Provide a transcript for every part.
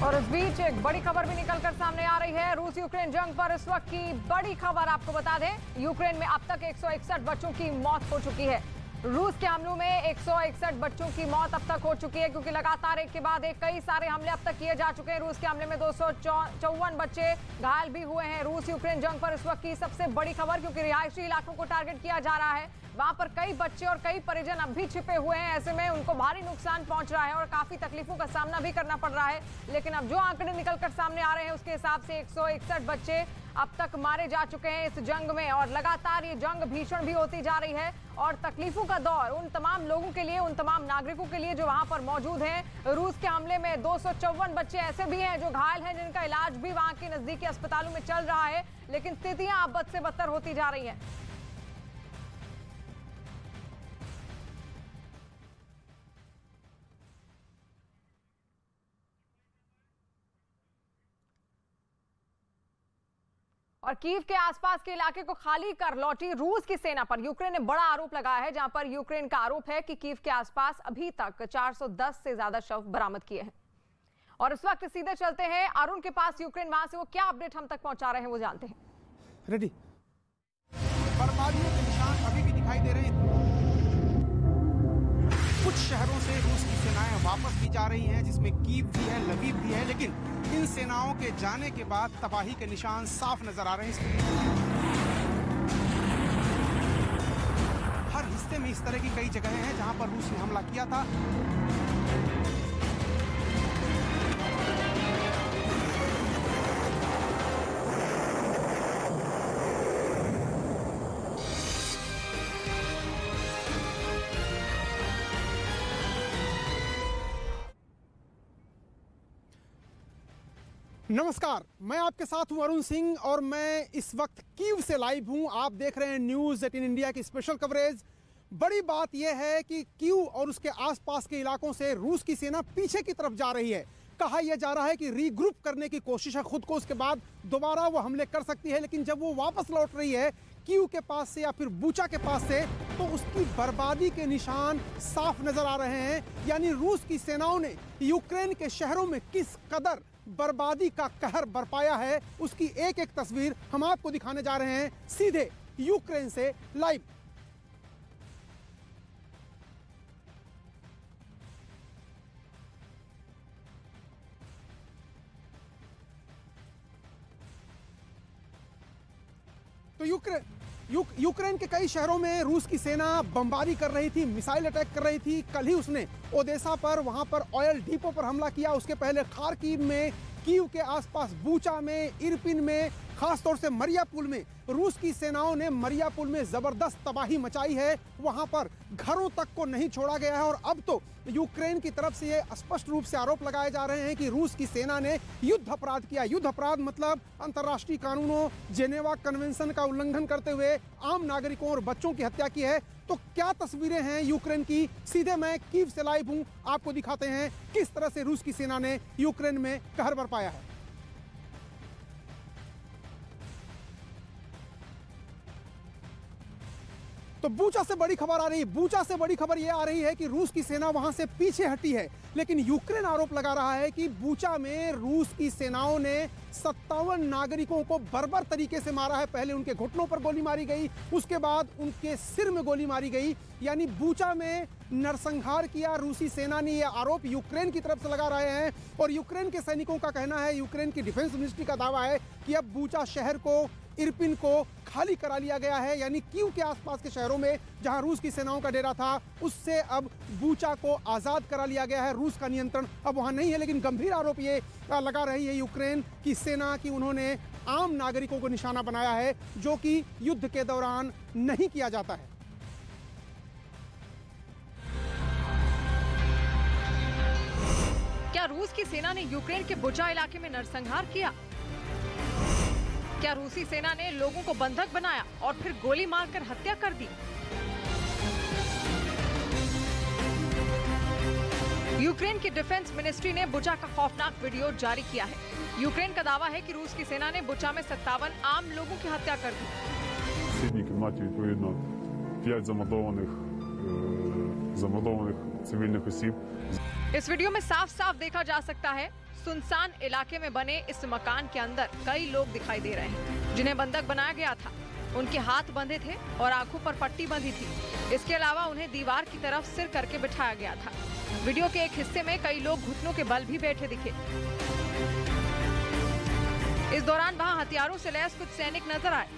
और इस बीच एक बड़ी खबर भी निकलकर सामने आ रही है। रूस यूक्रेन जंग पर इस वक्त की बड़ी खबर आपको बता दें, यूक्रेन में अब तक 161 बच्चों की मौत हो चुकी है। रूस के हमलों में 161 बच्चों की मौत अब तक हो चुकी है, क्योंकि लगातार एक के बाद एक कई सारे हमले अब तक किए जा चुके हैं। रूस के हमले में 254 बच्चे घायल भी हुए हैं। रूस यूक्रेन जंग पर इस वक्त की सबसे बड़ी खबर, क्योंकि रिहायशी इलाकों को टारगेट किया जा रहा है। वहां पर कई बच्चे और कई परिजन अब भी छिपे हुए हैं। ऐसे में उनको भारी नुकसान पहुंच रहा है और काफी तकलीफों का सामना भी करना पड़ रहा है। लेकिन अब जो आंकड़े निकलकर सामने आ रहे हैं उसके हिसाब से 161 बच्चे अब तक मारे जा चुके हैं इस जंग में। और लगातार ये जंग भीषण भी होती जा रही है और तकलीफों का दौर उन तमाम लोगों के लिए, उन तमाम नागरिकों के लिए जो वहां पर मौजूद हैं। रूस के हमले में 254 बच्चे ऐसे भी हैं जो घायल हैं, जिनका इलाज भी वहां के नजदीकी अस्पतालों में चल रहा है। लेकिन स्थितियां अब बद से बदतर होती जा रही हैं। और कीव के आसपास के इलाके को खाली कर लौटी रूस की सेना पर यूक्रेन ने बड़ा आरोप लगाया है, जहां पर यूक्रेन का आरोप है कि कीव के आसपास अभी तक 410 से ज्यादा शव बरामद किए हैं। और इस वक्त सीधे चलते हैं अरुण के पास यूक्रेन, वहां से वो क्या अपडेट हम तक पहुंचा रहे हैं वो जानते हैं। रेडी। बर्बादियों के निशान अभी भी दिखाई दे रहे हैं। कुछ शहरों से रूस की सेनाएं वापस भी जा रही हैं, जिसमें कीव भी है, लवीव भी है, लेकिन इन सेनाओं के जाने के बाद तबाही के निशान साफ नजर आ रहे हैं। हर हिस्से में इस तरह की कई जगहें हैं जहां पर रूस ने हमला किया था। नमस्कार, मैं आपके साथ हूं अरुण सिंह और मैं इस वक्त कीव से लाइव हूं। आप देख रहे हैं न्यूज़ 18 इंडिया की स्पेशल कवरेज। बड़ी बात यह है कि कीव और उसके आसपास के इलाकों से रूस की सेना पीछे की तरफ जा रही है। कहा यह जा रहा है कि रीग्रुप करने की कोशिश है खुद को, उसके बाद दोबारा वो हमले कर सकती है। लेकिन जब वो वापस लौट रही है कीव के पास से या फिर बूचा के पास से, तो उसकी बर्बादी के निशान साफ नजर आ रहे हैं। यानी रूस की सेनाओं ने यूक्रेन के शहरों में किस कदर बर्बादी का कहर बरपाया है, उसकी एक एक तस्वीर हम आपको दिखाने जा रहे हैं सीधे यूक्रेन से लाइव। तो यूक्रेन के कई शहरों में रूस की सेना बमबारी कर रही थी, मिसाइल अटैक कर रही थी। कल ही उसने ओदेसा पर, वहां पर ऑयल डिपो पर हमला किया। उसके पहले खार्किव में, कीव के आसपास बूचा में, इरपिन में, खासतौर से मरियापुल में रूस की सेनाओं ने मरियापुल में जबरदस्त तबाही मचाई है। वहां पर घरों तक को नहीं छोड़ा गया है। और अब तो यूक्रेन की तरफ से ये स्पष्ट रूप से आरोप लगाए जा रहे हैं कि रूस की सेना ने युद्ध अपराध किया। युद्ध अपराध मतलब अंतर्राष्ट्रीय कानूनों, जेनेवा कन्वेंशन का उल्लंघन करते हुए आम नागरिकों और बच्चों की हत्या की है। तो क्या तस्वीरें हैं यूक्रेन की, सीधे मैं कीव से लाइव हूं, आपको दिखाते हैं किस तरह से रूस की सेना ने यूक्रेन में कहर बरपाया है। तो बूचा से बड़ी खबर आ रही है। बूचा से बड़ी खबर यह आ रही है कि रूस की सेना वहां से पीछे हटी है। लेकिन यूक्रेन आरोप लगा रहा है कि बूचा में रूस की सेनाओं ने 57 नागरिकों को बर्बर तरीके से मारा है। पहले उनके घुटनों पर गोली मारी गई, उसके बाद उनके सिर में गोली मारी गई। यानी बूचा में नरसंहार किया रूसी सेना ने। यह आरोप यूक्रेन की तरफ से लगा रहे हैं। और यूक्रेन के सैनिकों का कहना है, यूक्रेन की डिफेंस मिनिस्ट्री का दावा है कि अब बूचा शहर को, इरपिन को खाली करा लिया गया है। यानी कीव के आसपास के शहरों में जहां रूस की सेनाओं का डेरा था, उससे अब बूचा को आजाद करा लिया गया है। रूस का नियंत्रण अब वहां नहीं है। लेकिन गंभीर आरोप ये लगा रही है यूक्रेन की सेना कि उन्होंने आम नागरिकों को निशाना बनाया है, जो कि युद्ध के दौरान नहीं किया जाता है। क्या रूस की सेना ने यूक्रेन के बुचा इलाके में नरसंहार किया? क्या रूसी सेना ने लोगों को बंधक बनाया और फिर गोली मारकर हत्या कर दी? यूक्रेन की डिफेंस मिनिस्ट्री ने बुचा का खौफनाक वीडियो जारी किया है। यूक्रेन का दावा है कि रूस की सेना ने बुचा में 57 आम लोगों की हत्या कर दी। В сусідній кімнаті, відповідно, 5 замордованих замордованных цивильных осіб. इस वीडियो में साफ साफ देखा जा सकता है सुनसान इलाके में बने इस मकान के अंदर कई लोग दिखाई दे रहे हैं जिन्हें बंधक बनाया गया था। उनके हाथ बंधे थे और आंखों पर पट्टी बंधी थी। इसके अलावा उन्हें दीवार की तरफ सिर करके बिठाया गया था। वीडियो के एक हिस्से में कई लोग घुटनों के बल भी बैठे दिखे। इस दौरान वहां हथियारों से लैस कुछ सैनिक नजर आए।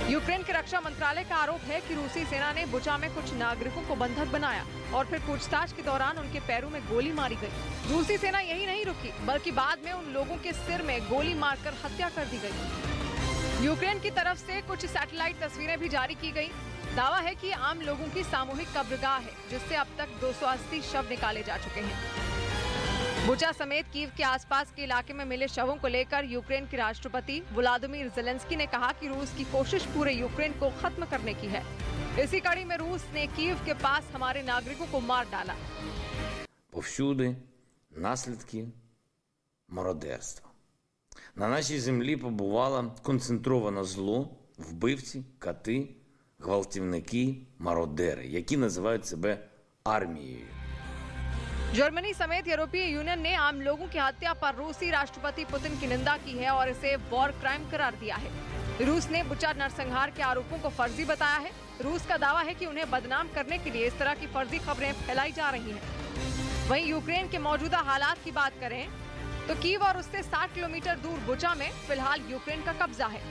यूक्रेन के रक्षा मंत्रालय का आरोप है कि रूसी सेना ने बुचा में कुछ नागरिकों को बंधक बनाया और फिर पूछताछ के दौरान उनके पैरों में गोली मारी गई। रूसी सेना यही नहीं रुकी बल्कि बाद में उन लोगों के सिर में गोली मारकर हत्या कर दी गई। यूक्रेन की तरफ से कुछ सैटेलाइट तस्वीरें भी जारी की गई। दावा है कि आम लोगों की सामूहिक कब्रगाह है जिससे अब तक 280 शव निकाले जा चुके हैं। बुचा समेत कीव के आसपास के इलाके में मिले शवों को लेकर यूक्रेन के राष्ट्रपति व्लादिमीर ज़ेलेंस्की ने कहा कि रूस की कोशिश पूरे यूक्रेन को खत्म करने की है। इसी कड़ी में रूस ने कीव के पास हमारे नागरिकों को मार डाला। Повсюди наслідки мародерства. На нашій землі побувало концентроване зло, вбивці, кати, гвалтівники, мародери, які називають себе армією. जर्मनी समेत यूरोपीय यूनियन ने आम लोगों की हत्या पर रूसी राष्ट्रपति पुतिन की निंदा की है और इसे वॉर क्राइम करार दिया है। रूस ने बुचा नरसंहार के आरोपों को फर्जी बताया है। रूस का दावा है कि उन्हें बदनाम करने के लिए इस तरह की फर्जी खबरें फैलाई जा रही हैं। वहीं यूक्रेन के मौजूदा हालात की बात करें तो कीव और उससे 60 किलोमीटर दूर बुचा में फिलहाल यूक्रेन का कब्जा है,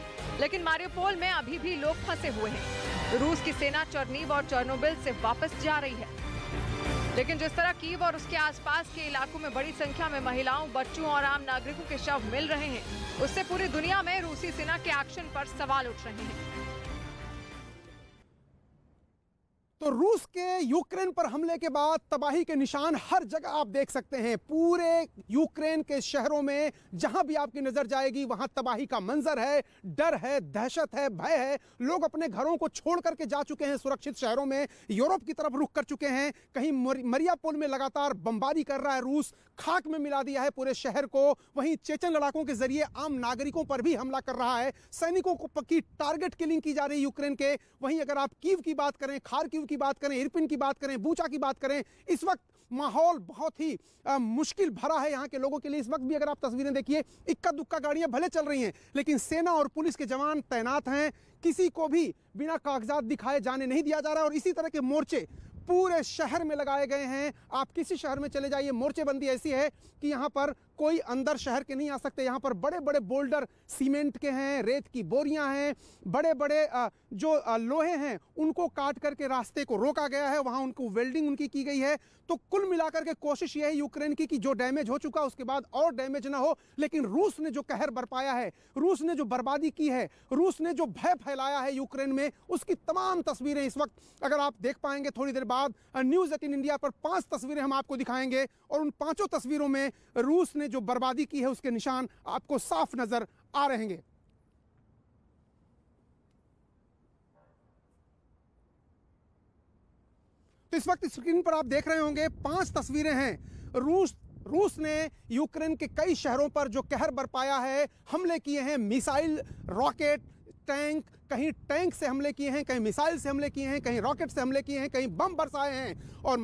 लेकिन मारियोपोल में अभी भी लोग फंसे हुए हैं। रूस की सेना चर्नीव और चर्नोबिल से वापस जा रही है, लेकिन जिस तरह कीव और उसके आसपास के इलाकों में बड़ी संख्या में महिलाओं, बच्चों और आम नागरिकों के शव मिल रहे हैं, उससे पूरी दुनिया में रूसी सेना के एक्शन पर सवाल उठ रहे हैं। तो रूस के यूक्रेन पर हमले के बाद तबाही के निशान हर जगह आप देख सकते हैं। पूरे यूक्रेन के शहरों में जहां भी आपकी नजर जाएगी वहां तबाही का मंजर है, डर है, दहशत है, भय है। लोग अपने घरों को छोड़ करके जा चुके हैं सुरक्षित शहरों में, यूरोप की तरफ रुख कर चुके हैं। कहीं मरियापोल में लगातार बमबारी कर रहा है रूस, खाक में मिला दिया है पूरे शहर को। वहीं चेचन लड़ाकों के जरिए आम नागरिकों पर भी हमला कर रहा है। सैनिकों को की टारगेट किलिंग की जा रही है यूक्रेन के। वहीं अगर आप कीव की बात करें, खार्किव की बात करें, इरपिन की बात करें, बूचा की बात करें, इस वक्त माहौल बहुत ही मुश्किल भरा है यहाँ के लोगों के लिए। इस वक्त भी अगर आप तस्वीरें देखिए, इक्का दुक्का गाड़ियां भले चल रही हैं, लेकिन सेना और पुलिस के जवान तैनात हैं। किसी को भी बिना कागजात दिखाए जाने नहीं दिया जा रहा है। और इसी तरह के मोर्चे पूरे शहर में लगाए गए हैं। आप किसी शहर में चले जाइए, मोर्चेबंदी ऐसी है कि यहाँ पर कोई अंदर शहर के नहीं आ सकते। यहाँ पर बड़े बड़े बोल्डर सीमेंट के हैं, रेत की बोरियां हैं, बड़े बड़े जो लोहे हैं उनको काट करके रास्ते को रोका गया है। वहाँ उनको वेल्डिंग उनकी की गई है। तो कुल मिलाकर के कोशिश ये है यूक्रेन की कि जो डैमेज हो चुका उसके बाद और डैमेज ना हो। लेकिन रूस ने जो कहर बरपाया है, रूस ने जो बर्बादी की है, रूस ने जो भय फैलाया है यूक्रेन में, उसकी तमाम तस्वीरें इस वक्त अगर आप देख पाएंगे थोड़ी देर बाद न्यूज़ 18 इंडिया पर 5 तस्वीरें हम आपको दिखाएंगे और उन 5 तस्वीरों में रूस ने जो बर्बादी की है उसके निशान आपको साफ नजर आ रहे हैं। तो इस वक्त स्क्रीन पर आप देख रहे होंगे 5 तस्वीरें हैं। रूस ने यूक्रेन के कई शहरों पर जो कहर बरपाया है, हमले किए हैं, मिसाइल, रॉकेट, टैंक, कहीं टैंक से हमले किए हैं, कहीं मिसाइल से हमले किए हैं, कहीं रॉकेट से हमले किए हैं, कहीं बम बरसाए हैं और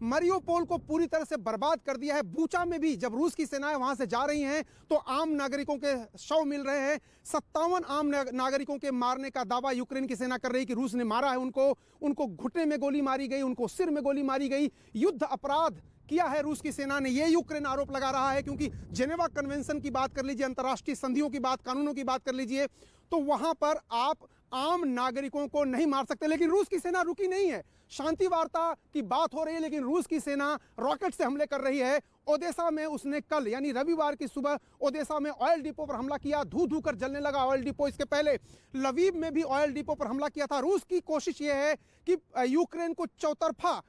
मरियोपोल को पूरी तरह से बर्बाद कर दिया है। बूचा में भी जब रूस की सेनाएं वहां से जा रही हैं तो आम नागरिकों के शव मिल रहे हैं। 57 आम नागरिकों के मारने का दावा यूक्रेन की सेना कर रही है कि रूस ने मारा है उनको घुटने में गोली मारी गई, उनको सिर में गोली मारी गई। युद्ध अपराध किया है रूस की सेना ने, ये यूक्रेन आरोप लगा रहा है। क्योंकि जेनेवा कन्वेंशन की बात कर लीजिए, अंतर्राष्ट्रीय संधियों की बात, कानूनों की बात कर लीजिए, तो वहां पर आप आम नागरिकों को नहीं मार सकते। लेकिन रूस की सेना रुकी नहीं है। शांति वार्ता की बात हो रही है, लेकिन रूस की सेना रॉकेट से हमले कर रही है। ओदेसा में उसने कल यानी रविवार की सुबह ओदेसा में ऑयल डिपो पर हमला किया, धू कर जलने लगा ऑयल डिपो। इसके पहले लवीव में भी ऑयल डिपो पर हमला किया था। रूस की कोशिश यह है कि यूक्रेन को चौतरफा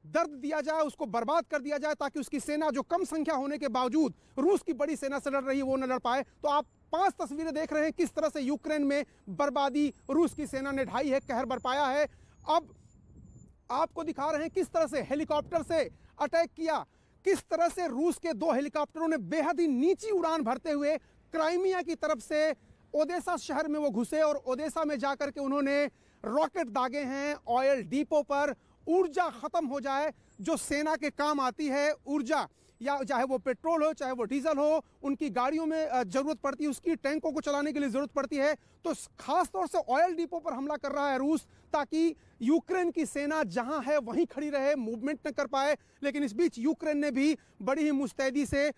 दर्द दिया जाए, उसको बर्बाद कर दिया जाए, ताकि उसकी सेना जो कम संख्या होने के बावजूद रूस की बड़ी सेना से लड़ रही है वो न लड़ पाए। तो आप 5 तस्वीरें देख रहे हैं किस तरह से यूक्रेन में बर्बादी रूस की सेना ने ढाई है, कहर बरपाया है। अब आपको दिखा रहे हैं किस तरह से हेलीकॉप्टर से अटैक किया, किस तरह से रूस के 2 हेलीकॉप्टरों ने बेहद ही नीची उड़ान भरते हुए क्राइमिया की तरफ से ओदेसा शहर में वो घुसे और ओदेसा में जाकर के उन्होंने रॉकेट दागे हैं ऑयल डिपो पर ऊर्जा खत्म हो जाए जो सेना के काम आती है, ऊर्जा, या चाहे वो पेट्रोल हो चाहे वो डीजल हो, उनकी गाड़ियों में जरूरत पड़ती है, उसकी टैंकों को चलाने के लिए जरूरत पड़ती है। तो खास तौर से ऑयल डिपो पर हमला कर रहा है रूस, ताकि यूक्रेन की सेना जहां है वहीं खड़ी रहे, मूवमेंट न कर पाए। लेकिन इस बीच यूक्रेन ने भी बड़ी ही मुस्तैदी से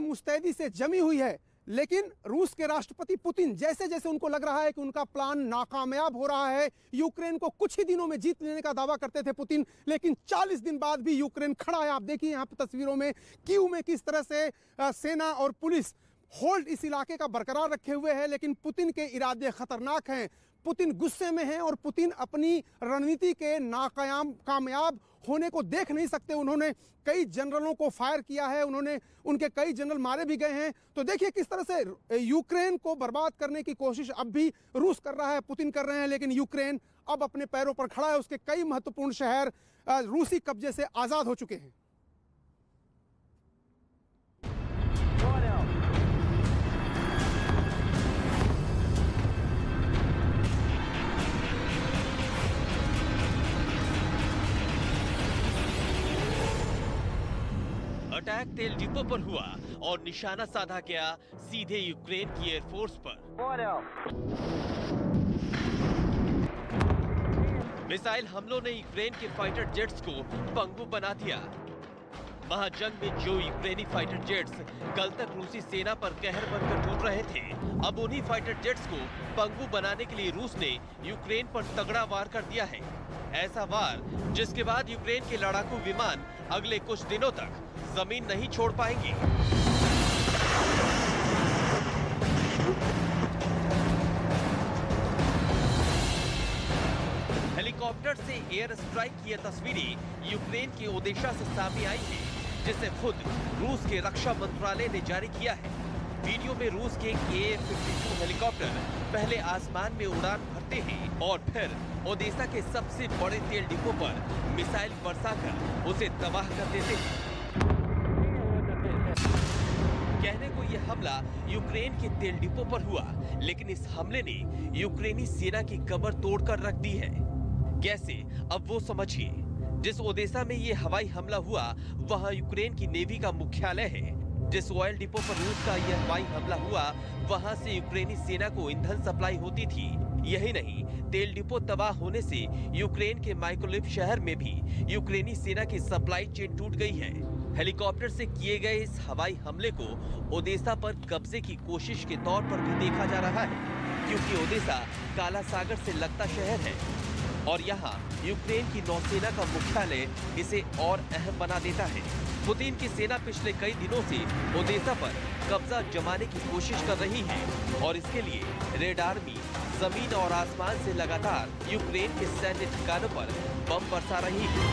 मुस्तैदी से जमी हुई है। लेकिन रूस के राष्ट्रपति पुतिन, जैसे जैसे उनको लग रहा है कि उनका प्लान नाकामयाब हो रहा है, यूक्रेन को कुछ ही दिनों में जीत लेने का दावा करते थे पुतिन, लेकिन 40 दिन बाद भी यूक्रेन खड़ा है। आप देखिए यहाँ पर तस्वीरों में कीव में किस तरह से सेना और पुलिस होल्ड इस इलाके का बरकरार रखे हुए है। लेकिन पुतिन के इरादे खतरनाक हैं, पुतिन गुस्से में हैं और पुतिन अपनी रणनीति के कामयाब होने को देख नहीं सकते। उन्होंने कई जनरलों को फायर किया है, उनके कई जनरल मारे भी गए हैं। तो देखिए किस तरह से यूक्रेन को बर्बाद करने की कोशिश अब भी रूस कर रहा है, पुतिन कर रहे हैं। लेकिन यूक्रेन अब अपने पैरों पर खड़ा है, उसके कई महत्वपूर्ण शहर रूसी कब्जे से आजाद हो चुके हैं। अटैक तेल डिपो पर हुआ और निशाना साधा गया सीधे यूक्रेन की एयरफोर्स पर। मिसाइल हमलों ने यूक्रेन के फाइटर जेट्स को पंगु बना दिया। महाजंग में जो यूक्रेनी फाइटर जेट्स कल तक रूसी सेना पर कहर बनकर टूट रहे थे, अब उन्हीं फाइटर जेट्स को पंगु बनाने के लिए रूस ने यूक्रेन पर तगड़ा वार कर दिया है। ऐसा वार जिसके बाद यूक्रेन के लड़ाकू विमान अगले कुछ दिनों तक जमीन नहीं छोड़ पाएंगे। हेलीकॉप्टर से एयर स्ट्राइक की तस्वीरें यूक्रेन के ओदेशा से सामने आई है, जिसे खुद रूस के रक्षा मंत्रालय ने जारी किया है। वीडियो में रूस के Ka-52 हेलीकॉप्टर पहले आसमान में उड़ान भरते हैं और फिर ओदेशा के सबसे बड़े तेल डिपो पर मिसाइल बरसाकर उसे तबाह कर देते हैं। कहने को यह हमला यूक्रेन के तेल डिपो पर हुआ, लेकिन इस हमले ने यूक्रेनी सेना की कमर तोड़कर रख दी है। कैसे, अब वो समझिए। जिस ओदेशा में ये हवाई हमला हुआ वहां यूक्रेन की नेवी का मुख्यालय है। जिस ऑयल डिपो पर रूस का यह हवाई हमला हुआ वहां से यूक्रेनी सेना को ईंधन सप्लाई होती थी। यही नहीं, तेल डिपो तबाह होने से यूक्रेन के माइकोलिव शहर में भी यूक्रेनी सेना की सप्लाई चेन टूट गई है। हेलीकॉप्टर से किए गए इस हवाई हमले को ओदेशा पर कब्जे की कोशिश के तौर पर भी देखा जा रहा है, क्योंकि ओदेशा काला सागर से लगता शहर है और यहाँ यूक्रेन की नौसेना का मुख्यालय इसे और अहम बना देता है। पुतिन की सेना पिछले कई दिनों से ओदेशा पर कब्जा जमाने की कोशिश कर रही है और इसके लिए रेड आर्मी जमीन और आसमान से लगातार यूक्रेन के सैन्य ठिकानों पर बम बरसा रही है।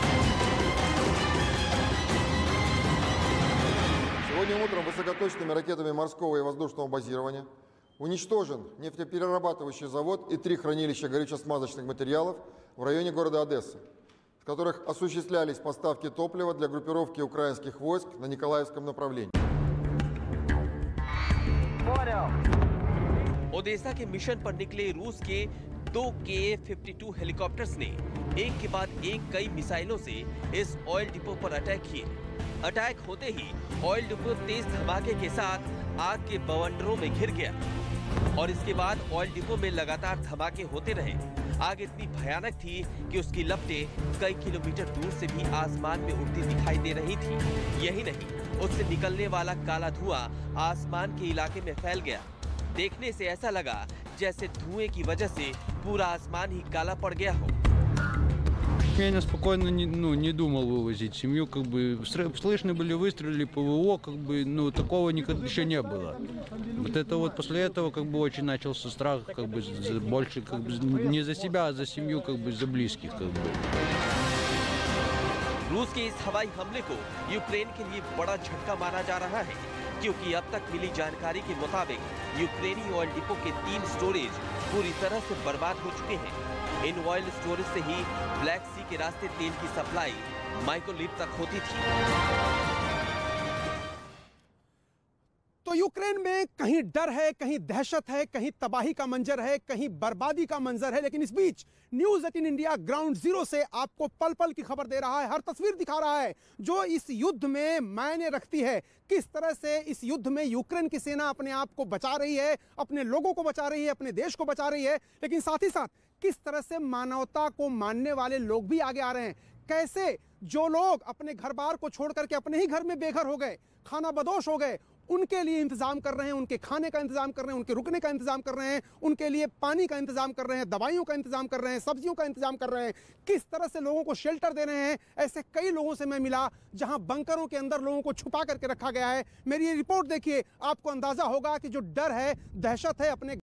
Сегодня утром высокоточными ракетами морского и воздушного базирования уничтожен нефтеперерабатывающий завод и 3 хранилища горюче-смазочных материалов в районе города Одессы, в которых осуществлялись поставки топлива для группировки украинских войск на Николаевском направлении. ओदेशा के मिशन पर निकले रूस के 2 Ka-52 हेलीकॉप्टर्स ने एक के बाद एक कई मिसाइलों से इस ऑयल डिपो पर अटैक किए। अटैक होते ही ऑयल डिपो तेज धमाके के साथ आग के बवंडरों में घिर गया और इसके बाद ऑयल डिपो में लगातार धमाके होते रहे। आग इतनी भयानक थी कि उसकी लपटें कई किलोमीटर दूर से भी आसमान में उड़ती दिखाई दे रही थी। यही नहीं, उससे निकलने वाला काला धुआं आसमान के इलाके में फैल गया। देखने से ऐसा लगा जैसे धुएं की वजह से पूरा आसमान ही काला पड़ गया हो। Я спокойно не думал вывозить семью, как бы слышны были выстрелы, ПВО, как бы, такого никогда еще не было. Вот это вот после этого как бы очень начался страх, как бы больше как бы не за себя, а за семью, как бы за близких, как бы. रूस के इस हवाई हमले को यूक्रेन के लिए बड़ा झटका माना जा रहा है, क्योंकि अब तक मिली जानकारी के मुताबिक यूक्रेनी ऑयल डिपो के 3 स्टोरेज पूरी तरह से बर्बाद हो चुके हैं। इन ऑयल स्टोरेज से ही ब्लैक सी के रास्ते तेल की सप्लाई माइकोलिव तक होती थी। तो यूक्रेन यूक्रेन में कहीं डर है, कहीं दहशत है, कहीं तबाही का मंजर है, कहीं बर्बादी का मंजर है, लेकिन इस बीच न्यूज़ 18 इंडिया ग्राउंड जीरो से आपको पल पल की खबर दे रहा है, हर तस्वीर दिखा रहा है जो इस युद्ध में मायने रखती है। किस तरह से इस युद्ध में यूक्रेन की सेना अपने आप को बचा रही है, अपने लोगों को बचा रही है, अपने देश को बचा रही है, लेकिन साथ ही साथ किस तरह से मानवता को मानने वाले लोग भी आगे आ रहे हैं। कैसे जो लोग अपने घर बार को छोड़ करके अपने ही घर में बेघर हो गए, खाना बदोश हो गए, उनके लिए इंतजाम कर रहे हैं, उनके खाने का इंतजाम कर रहे हैं, उनके रुकने का इंतजाम कर रहे हैं, उनके लिए पानी का इंतजाम कर रहे हैं, दवाइयों का इंतजाम कर रहे हैं, सब्जियों का इंतजाम कर रहे हैं। किस तरह से लोगों को शेल्टर दे रहे हैं। ऐसे कई लोगों से मैं मिला जहां बंकरों के अंदर लोगों को छुपा करके रखा गया है। मेरी ये रिपोर्ट देखिए, आपको अंदाजा होगा कि जो डर है, दहशत है, अपने